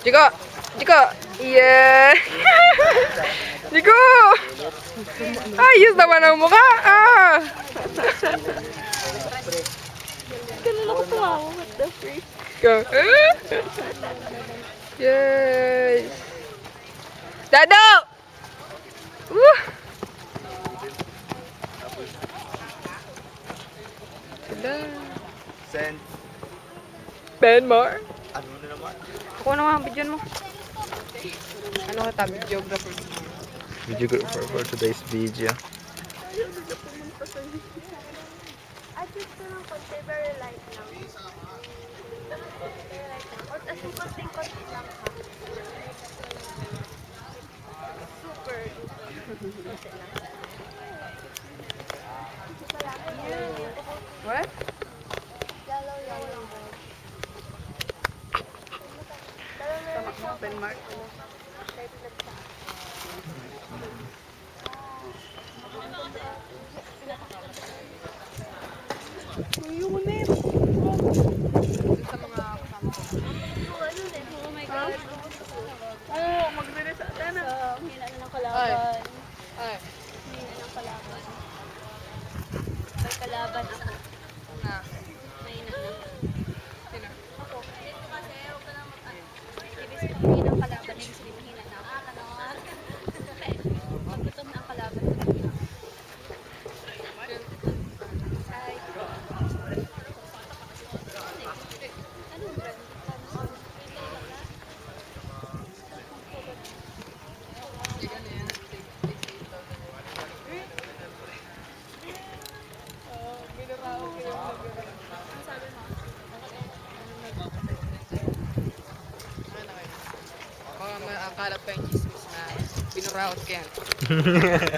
Jiko! Jiko! Yeah! Jiko! Ayos naman ang mukha! Ah! Ganun ako tumawa. What the freak? Yes! Dado! Woo! Send. Ben more? Ano na naman? Ako naman ang video mo. Ano ka tabi? Geographer. Videographer for today's video. At least ko ng konti, very light lang. Or as in konting-konti lang ha. Super. What? Yellow. Tama mo, Ben Mark. Unit. Sa mga kasama ko. Oh my God. Oo, mag-release sa atin. Hina na ng kalaban. Ay. Hina ng kalaban. May kalaban ako. Na. Mahina na. Sino? Ako. Ibig sabihin ng kalaban, ibig sabihin mahina na ako. Pag gutom na ang kalaban, ay. Anong brand? Baka may akala pa yung chismis na binuraot ka yan.